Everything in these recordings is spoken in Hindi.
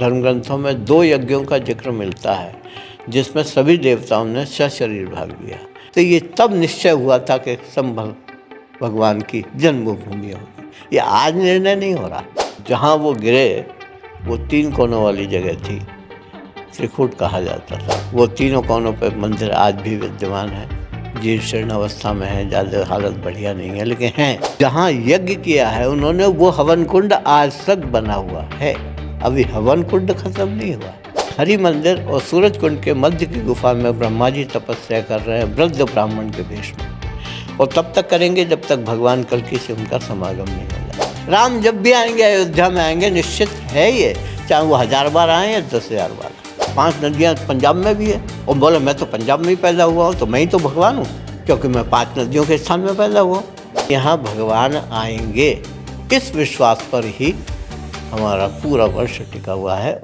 धर्म ग्रंथों में 2 यज्ञों का जिक्र मिलता है जिसमें सभी देवताओं ने सशरीर भाग लिया। तो ये तब निश्चय हुआ था कि संभल भगवान की जन्मभूमि होगी। ये आज निर्णय नहीं हो रहा। जहाँ वो गिरे वो 3 कोनों वाली जगह थी, त्रिकूट कहा जाता था। वो तीनों कोनों पर मंदिर आज भी विद्यमान है। जीर्ण शीर्ण अवस्था में है, ज़्यादा हालत बढ़िया नहीं है, लेकिन हैं। जहाँ यज्ञ किया है उन्होंने वो हवन कुंड आज तक बना हुआ है। अभी हवन कुंड खत्म नहीं हुआ। हरि मंदिर और सूरज कुंड के मध्य की गुफा में ब्रह्मा जी तपस्या कर रहे हैं वृद्ध ब्राह्मण के वेश में, और तब तक करेंगे जब तक भगवान कल्कि से उनका समागम नहीं हो जाए। राम जब भी आएंगे अयोध्या में आएंगे, निश्चित है ये, चाहे वो 1000 बार आए या 10,000 बार। 5 नदियाँ पंजाब में भी है, और बोले मैं तो पंजाब में ही पैदा हुआ हूँ तो मैं ही तो भगवान हूँ, क्योंकि मैं 5 नदियों के स्थान में पैदा हुआ हूँ। यहाँ भगवान आएंगे इस विश्वास पर ही हमारा पूरा वर्ष टिका हुआ है। तो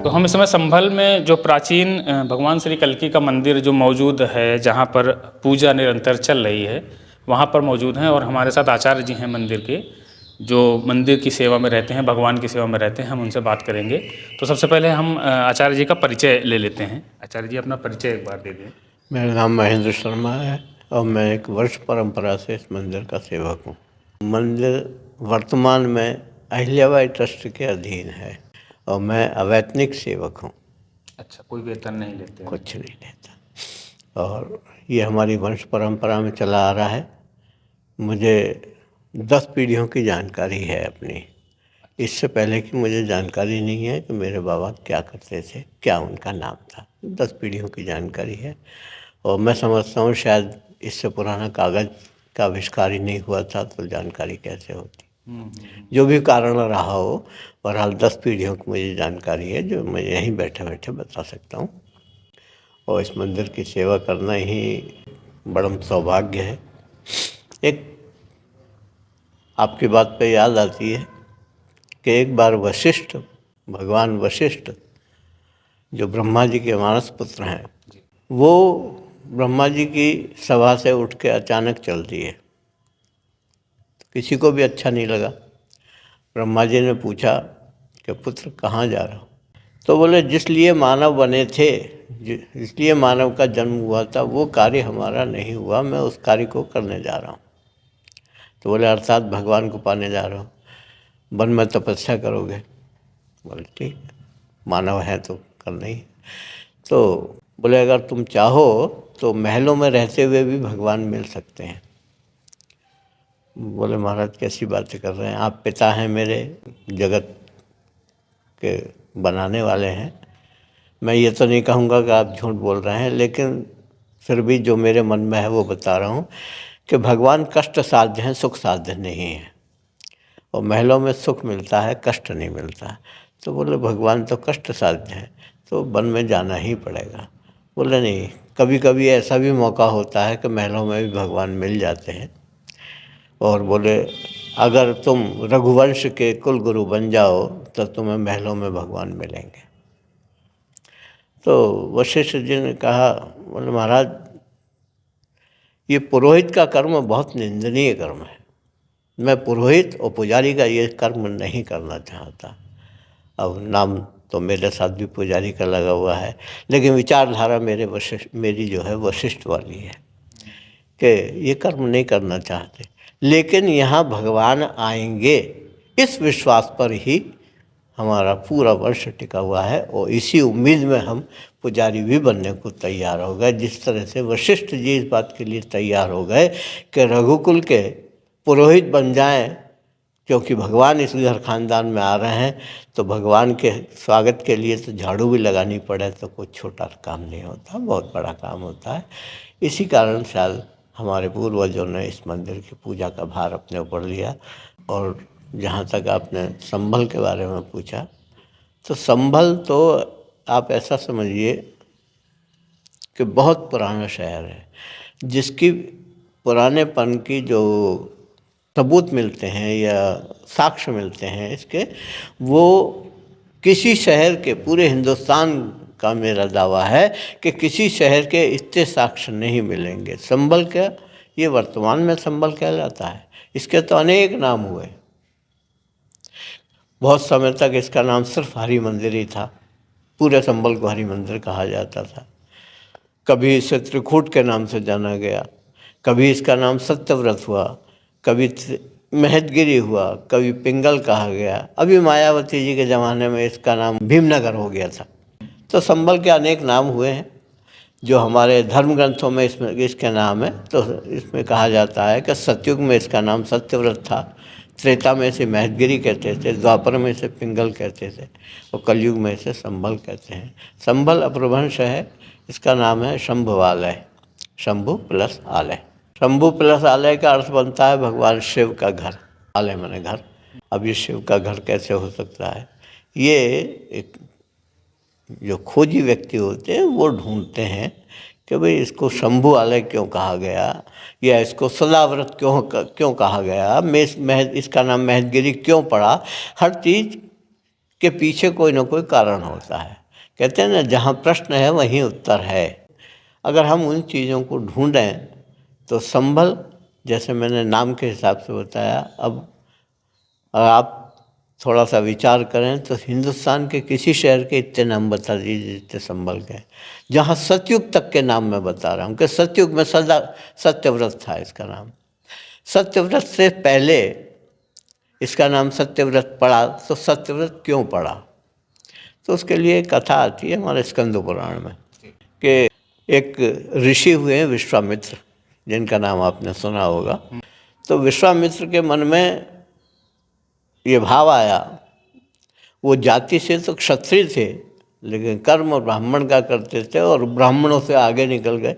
हम इस समय संभल में जो प्राचीन भगवान श्री कल्कि का मंदिर जो मौजूद है, जहाँ पर पूजा निरंतर चल रही है, वहाँ पर मौजूद हैं। और हमारे साथ आचार्य जी हैं मंदिर के, जो मंदिर की सेवा में रहते हैं, भगवान की सेवा में रहते हैं। हम उनसे बात करेंगे। तो सबसे पहले हम आचार्य जी का परिचय ले लेते हैं। आचार्य जी अपना परिचय एक बार दे दें। मेरा नाम महेंद्र शर्मा है और मैं एक वर्ष परंपरा से इस मंदिर का सेवक हूँ। मंदिर वर्तमान में अहिल्याबाई ट्रस्ट के अधीन है और मैं अवैतनिक सेवक हूँ। अच्छा, कोई वेतन नहीं लेते? कुछ नहीं लेता, और ये हमारी वंश परंपरा में चला आ रहा है। मुझे 10 पीढ़ियों की जानकारी है अपनी। इससे पहले की मुझे जानकारी नहीं है कि मेरे बाबा क्या करते थे, क्या उनका नाम था। 10 पीढ़ियों की जानकारी है, और मैं समझता हूँ शायद इससे पुराना कागज़ का आविष्कार ही नहीं हुआ था तो जानकारी कैसे होती। जो भी कारण रहा हो, बहरहाल 10 पीढ़ियों की मुझे जानकारी है, जो मैं यहीं बैठे बैठे बता सकता हूँ। और इस मंदिर की सेवा करना ही बड़ा सौभाग्य है। एक आपकी बात पे याद आती है कि एक बार वशिष्ठ, भगवान वशिष्ठ जो ब्रह्मा जी के मानस पुत्र हैं, वो ब्रह्मा जी की सभा से उठ के अचानक चल दिए। तो किसी को भी अच्छा नहीं लगा। ब्रह्मा जी ने पूछा कि पुत्र कहाँ जा रहा हो? तो बोले जिस लिए मानव बने थे, इसलिए मानव का जन्म हुआ था, वो कार्य हमारा नहीं हुआ, मैं उस कार्य को करने जा रहा हूँ। तो बोले अर्थात भगवान को पाने जा रहा हूँ, वन में तपस्या करोगे? बोले ठीक, मानव है तो करना ही। तो बोले अगर तुम चाहो तो महलों में रहते हुए भी भगवान मिल सकते हैं। बोले महाराज कैसी बातें कर रहे हैं, आप पिता हैं मेरे, जगत के बनाने वाले हैं। मैं ये तो नहीं कहूँगा कि आप झूठ बोल रहे हैं, लेकिन फिर भी जो मेरे मन में है वो बता रहा हूँ कि भगवान कष्ट साध्य हैं, सुख साध्य नहीं है। और महलों में सुख मिलता है, कष्ट नहीं मिलता। तो बोले भगवान तो कष्ट साध्य है, तो वन में जाना ही पड़ेगा। बोले नहीं, कभी कभी ऐसा भी मौका होता है कि महलों में भी भगवान मिल जाते हैं। और बोले अगर तुम रघुवंश के कुल गुरु बन जाओ तो तुम्हें महलों में भगवान मिलेंगे। तो वशिष्ठ जी ने कहा, बोले महाराज ये पुरोहित का कर्म बहुत निंदनीय कर्म है, मैं पुरोहित और पुजारी का ये कर्म नहीं करना चाहता। अब नाम तो मेरे साथ भी पुजारी का लगा हुआ है, लेकिन विचारधारा मेरी जो है वशिष्ठ वाली है कि ये कर्म नहीं करना चाहते। लेकिन यहाँ भगवान आएंगे इस विश्वास पर ही हमारा पूरा वर्ष टिका हुआ है, और इसी उम्मीद में हम पुजारी भी बनने को तैयार हो गए। जिस तरह से वशिष्ठ जी इस बात के लिए तैयार हो गए कि रघुकुल के पुरोहित बन जाएं, क्योंकि भगवान इस घर खानदान में आ रहे हैं, तो भगवान के स्वागत के लिए तो झाड़ू भी लगानी पड़े तो कोई छोटा काम नहीं होता, बहुत बड़ा काम होता है। इसी कारण शायद हमारे पूर्वजों ने इस मंदिर की पूजा का भार अपने ऊपर लिया। और जहाँ तक आपने संभल के बारे में पूछा, तो संभल तो आप ऐसा समझिए कि बहुत पुराना शहर है, जिसकी पुरानेपन की जो सबूत मिलते हैं या साक्ष्य मिलते हैं इसके, वो किसी शहर के, पूरे हिंदुस्तान का मेरा दावा है कि किसी शहर के इतने साक्ष्य नहीं मिलेंगे। संभल का ये वर्तमान में संभल कहलाता है। इसके तो अनेक नाम हुए। बहुत समय तक इसका नाम सिर्फ हरि मंदिर ही था, पूरे संभल को हरि मंदिर कहा जाता था। कभी इसे त्रिकूट के नाम से जाना गया, कभी इसका नाम सत्यव्रत हुआ, कभी महतगिरी हुआ, कभी पिंगल कहा गया, अभी मायावती जी के ज़माने में इसका नाम भीमनगर हो गया था। तो संभल के अनेक नाम हुए हैं जो हमारे धर्म ग्रंथों में इसमें इसके नाम है। तो इसमें कहा जाता है कि सतयुग में इसका नाम सत्यव्रत था, त्रेता में इसे महतगिरी कहते थे, द्वापर में इसे पिंगल कहते थे और कलयुग में इसे संभल कहते हैं। संभल अपभ्रंश है, इसका नाम है शंभुवालय, शंभु प्लस आलय। शंभु प्लस आलय का अर्थ बनता है भगवान शिव का घर, आलय माने घर। अब ये शिव का घर कैसे हो सकता है? ये एक जो खोजी व्यक्ति होते हैं वो ढूंढते हैं कि भाई इसको शंभु आलय क्यों कहा गया या इसको सदाव्रत क्यों कहा गया, इसका नाम महतगिरी क्यों पड़ा। हर चीज़ के पीछे कोई ना कोई कारण होता है। कहते हैं ना, जहाँ प्रश्न है वहीं उत्तर है। अगर हम उन चीज़ों को ढूंढें तो संभल, जैसे मैंने नाम के हिसाब से बताया, अब आप थोड़ा सा विचार करें तो हिंदुस्तान के किसी शहर के इतने नाम बता दीजिए जितने संभल के। जहाँ सतयुग तक के नाम मैं बता रहा हूँ कि सतयुग में सत्यव्रत था इसका नाम। सत्यव्रत से पहले इसका नाम सत्यव्रत पड़ा, तो सत्यव्रत क्यों पड़ा? तो उसके लिए एक कथा आती है हमारे स्कंद पुराण में कि एक ऋषि हुए हैं विश्वामित्र, जिनका नाम आपने सुना होगा। तो विश्वामित्र के मन में ये भाव आया, वो जाति से तो क्षत्रिय थे लेकिन कर्म ब्राह्मण का करते थे और ब्राह्मणों से आगे निकल गए।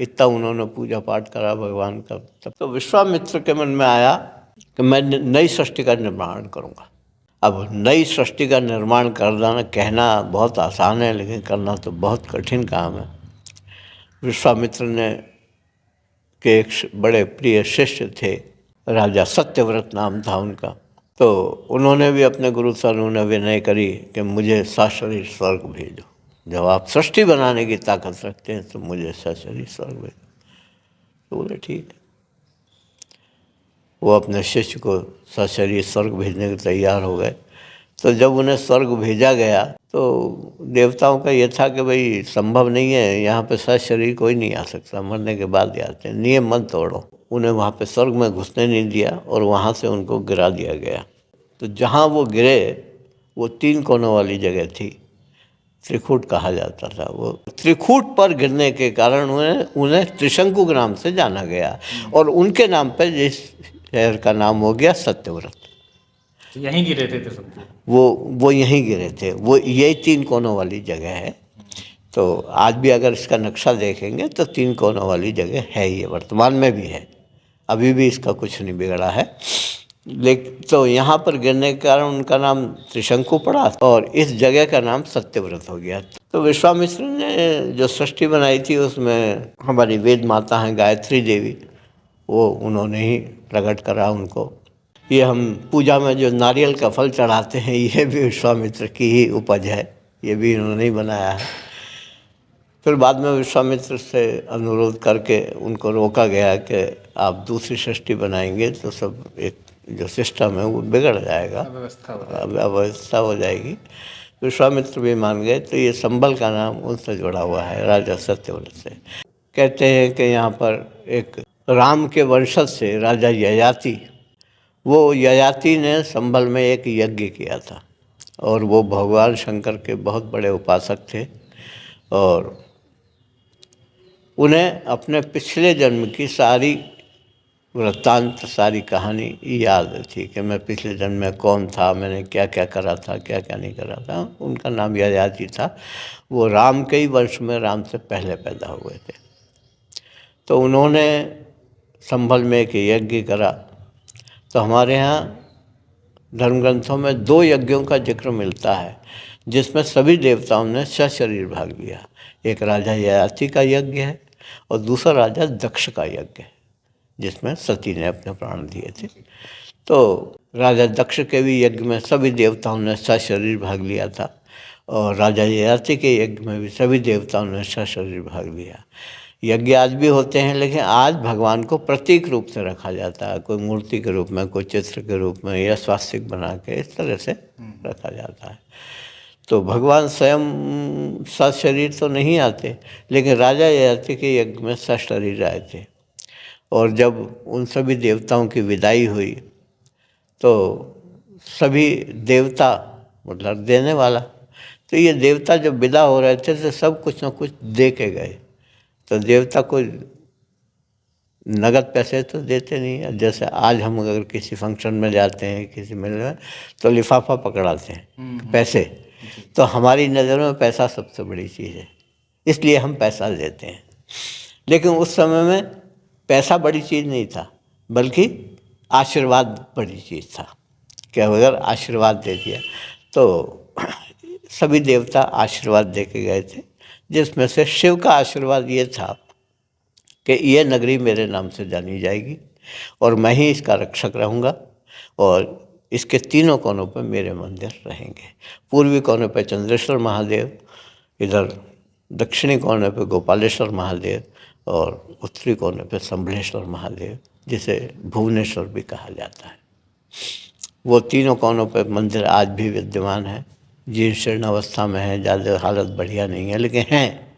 इतना उन्होंने पूजा पाठ करा भगवान का। तब तो विश्वामित्र के मन में आया कि मैं नई सृष्टि का निर्माण करूँगा। अब नई सृष्टि का निर्माण करना, कहना बहुत आसान है लेकिन करना तो बहुत कठिन काम है। विश्वामित्र ने के एक बड़े प्रिय शिष्य थे, राजा सत्यव्रत नाम था उनका। तो उन्होंने भी अपने गुरु से उन्होंने विनय करी कि मुझे सशरीर स्वर्ग भेजो। जब आप सृष्टि बनाने की ताकत रखते हैं तो मुझे सशरीर स्वर्ग भेजो। तो बोले ठीक है। वो अपने शिष्य को सशरीर स्वर्ग भेजने के तैयार हो गए। तो जब उन्हें स्वर्ग भेजा गया तो देवताओं का ये था कि भाई संभव नहीं है, यहाँ पे सशरीर कोई नहीं आ सकता, मरने के बाद ही आते हैं, नियम मत तोड़ो। उन्हें वहाँ पे स्वर्ग में घुसने नहीं दिया और वहाँ से उनको गिरा दिया गया। तो जहाँ वो गिरे वो 3 कोनों वाली जगह थी, त्रिकूट कहा जाता था। वो त्रिकूट पर गिरने के कारण उन्हें त्रिशंकु के नाम से जाना गया और उनके नाम पर जिस शहर का नाम हो गया सत्यव्रत। यहीं गिरे थे त्रिशंकु? वो यहीं गिरे थे। वो यही 3 कोनों वाली जगह है। तो आज भी अगर इसका नक्शा देखेंगे तो 3 कोनों वाली जगह है, ये वर्तमान में भी है, अभी भी इसका कुछ नहीं बिगड़ा है। लेकिन तो यहाँ पर गिरने के कारण उनका नाम त्रिशंकु पड़ा और इस जगह का नाम सत्यव्रत हो गया। तो विश्वामित्र ने जो सृष्टि बनाई थी उसमें हमारी वेद माता हैं गायत्री देवी, वो उन्होंने ही प्रकट करा उनको। ये हम पूजा में जो नारियल का फल चढ़ाते हैं ये भी विश्वामित्र की ही उपज है, ये भी इन्होंने ही बनाया है। फिर बाद में विश्वामित्र से अनुरोध करके उनको रोका गया कि आप दूसरी सृष्टि बनाएंगे तो सब एक जो सिस्टम है वो बिगड़ जाएगा, अव्यवस्था हो जाएगी। विश्वामित्र भी मान गए। तो ये संभल का नाम उनसे जुड़ा हुआ है, राजा सत्यव्रत से। कहते हैं कि यहाँ पर एक राम के वंशज से राजा ययाति, वो ययाति ने संभल में एक यज्ञ किया था और वो भगवान शंकर के बहुत बड़े उपासक थे और उन्हें अपने पिछले जन्म की सारी वृत्तांत, सारी कहानी याद थी कि मैं पिछले जन्म में कौन था, मैंने क्या क्या करा था, क्या क्या नहीं करा था। उनका नाम ययाति था। वो राम के ही वंश में, राम से पहले पैदा हुए थे। तो उन्होंने संभल में एक यज्ञ करा। तो हमारे यहाँ धर्म ग्रंथों में 2 यज्ञों का जिक्र मिलता है जिसमें सभी देवताओं ने सशरीर भाग लिया। एक राजा ययाति का यज्ञ है और दूसरा राजा दक्ष का यज्ञ है। जिसमें सती ने अपने प्राण दिए थे। तो राजा दक्ष के भी यज्ञ में सभी देवताओं ने सशरीर भाग लिया था, और राजा ययाति के यज्ञ में भी सभी देवताओं ने सशरीर भाग लिया। यज्ञ आज भी होते हैं, लेकिन आज भगवान को प्रतीक रूप से रखा जाता है, कोई मूर्ति के रूप में, कोई चित्र के रूप में, या स्वास्तिक बना के इस तरह से रखा जाता है। तो भगवान स्वयं सशरीर तो नहीं आते, लेकिन राजा ययाति के यज्ञ में सशरीर आए थे। और जब उन सभी देवताओं की विदाई हुई तो सभी देवता, मतलब देने वाला, तो ये देवता जब विदा हो रहे थे तो सब कुछ न कुछ दे के गए। तो देवता को नगद पैसे तो देते नहीं है। जैसे आज हम अगर किसी फंक्शन में जाते हैं, किसी मिलने में, तो लिफाफा पकड़ाते हैं पैसे। तो हमारी नज़र में पैसा सबसे बड़ी चीज़ है, इसलिए हम पैसा देते हैं। लेकिन उस समय में पैसा बड़ी चीज़ नहीं था, बल्कि आशीर्वाद बड़ी चीज़ था, कि अगर आशीर्वाद दे दिया तो सभी देवता आशीर्वाद दे के गए थे, जिसमें से शिव का आशीर्वाद ये था कि ये नगरी मेरे नाम से जानी जाएगी और मैं ही इसका रक्षक रहूँगा, और इसके तीनों कोनों पर मेरे मंदिर रहेंगे। पूर्वी कोने पर चंद्रेश्वर महादेव, इधर दक्षिणी कोने पर गोपालेश्वर महादेव, और उत्तरी कोने पर संभलेश्वर महादेव, जिसे भुवनेश्वर भी कहा जाता है। वो तीनों कोनों पर मंदिर आज भी विद्यमान है। जीर्ण शीर्ण अवस्था में है, ज़्यादा हालत बढ़िया नहीं है, लेकिन हैं,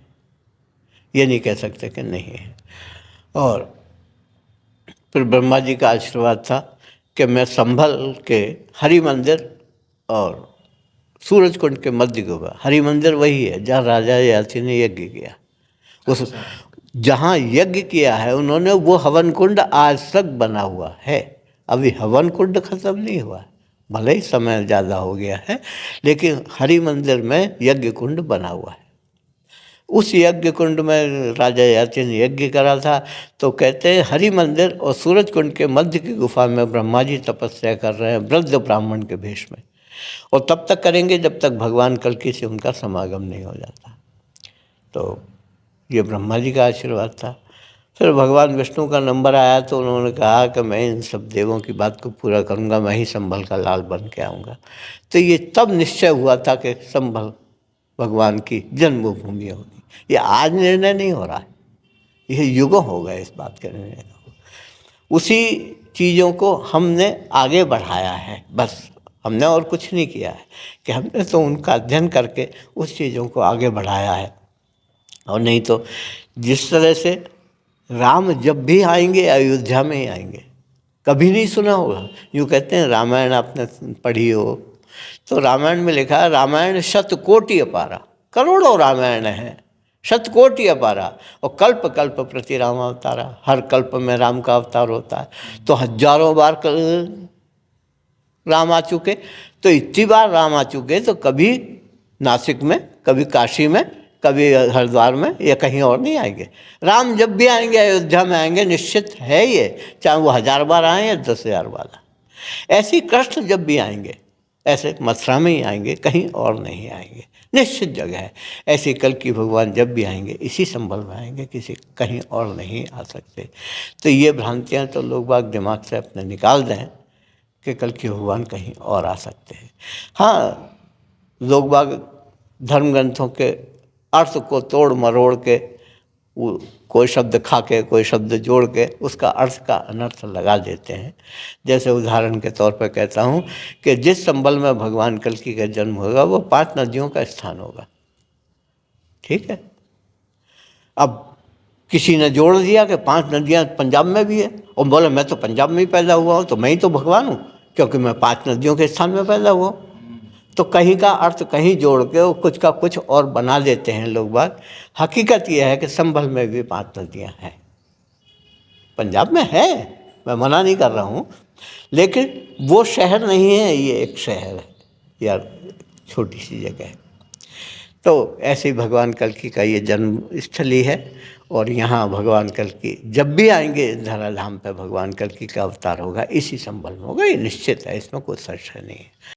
ये नहीं कह सकते कि नहीं है। और फिर ब्रह्मा जी का आशीर्वाद था कि मैं संभल के हरि मंदिर और सूरज कुंड के मध्य गुफा, हरि मंदिर वही है जहाँ राजा ययाति ने यज्ञ किया। उस जहाँ यज्ञ किया है उन्होंने, वो हवन कुंड आज तक बना हुआ है। अभी हवन कुंड खत्म नहीं हुआ, भले ही समय ज़्यादा हो गया है, लेकिन हरि मंदिर में यज्ञ कुंड बना हुआ है। उस यज्ञ कुंड में राजा ययाति ने यज्ञ करा था। तो कहते हैं हरि मंदिर और सूरज कुंड के मध्य की गुफा में ब्रह्मा जी तपस्या कर रहे हैं वृद्ध ब्राह्मण के भेष में, और तब तक करेंगे जब तक भगवान कल्कि से उनका समागम नहीं हो जाता। तो ये ब्रह्मा जी का आशीर्वाद था। फिर भगवान विष्णु का नंबर आया तो उन्होंने कहा कि मैं इन सब देवों की बात को पूरा करूँगा, मैं ही संभल का लाल बन के आऊँगा। तो ये तब निश्चय हुआ था कि संभल भगवान की जन्मभूमि होगी। ये आज निर्णय नहीं हो रहा है, ये युगों हो गए इस बात के निर्णय का। उसी चीज़ों को हमने आगे बढ़ाया है, बस हमने और कुछ नहीं किया है, कि हमने तो उनका अध्ययन करके उस चीज़ों को आगे बढ़ाया है। और नहीं तो जिस तरह से राम जब भी आएंगे अयोध्या में ही आएंगे, कभी नहीं सुना होगा। यूँ कहते हैं रामायण आपने पढ़ी हो, तो रामायण में लिखा है रामायण शतकोटि अपारा, करोड़ों रामायण हैं, शतकोटि अपारा, और कल्प कल्प प्रति राम अवतारा, हर कल्प में राम का अवतार होता है। तो हजारों बार राम आ चुके, तो इतनी बार राम आ चुके, तो कभी नासिक में, कभी काशी में, कभी हरिद्वार में, या कहीं और नहीं आएंगे। राम जब भी आएंगे अयोध्या में आएंगे, निश्चित है ये, चाहे वो 1000 बार आए या 10,000 बार। ऐसे कृष्ण जब भी आएंगे ऐसे मथुरा में ही आएंगे, कहीं और नहीं आएंगे, निश्चित जगह है। ऐसे कल्कि भगवान जब भी आएंगे इसी संभल में आएंगे, किसी कहीं और नहीं आ सकते। तो ये भ्रांतियाँ तो लोग बाग दिमाग से अपने निकाल दें कि कल्कि भगवान कहीं और आ सकते हैं। हाँ, लोग बाग धर्म ग्रंथों के अर्थ को तोड़ मरोड़ के, वो कोई शब्द खा के, कोई शब्द जोड़ के उसका अर्थ का अनर्थ लगा देते हैं। जैसे उदाहरण के तौर पर कहता हूँ कि जिस संबल में भगवान कल्कि का जन्म होगा वो 5 नदियों का स्थान होगा, ठीक है। अब किसी ने जोड़ दिया कि 5 नदियाँ पंजाब में भी है, और बोले मैं तो पंजाब में ही पैदा हुआ हूँ, तो मैं ही तो भगवान हूँ, क्योंकि मैं 5 नदियों के स्थान में पैदा हुआ हूँ। तो कहीं का अर्थ कहीं जोड़ के वो कुछ का कुछ और बना देते हैं लोग बात। हकीकत यह है कि संभल में भी 5 नदियाँ हैं, पंजाब में है, मैं मना नहीं कर रहा हूँ, लेकिन वो शहर नहीं है, ये एक शहर है या छोटी सी जगह है। तो ऐसे ही भगवान कल्कि का ये जन्म स्थली है, और यहाँ भगवान कल्कि जब भी आएंगे धराधाम पे भगवान कल्कि का अवतार होगा, इसी संभल में होगा, ये निश्चित है, इसमें कोई संशय नहीं है।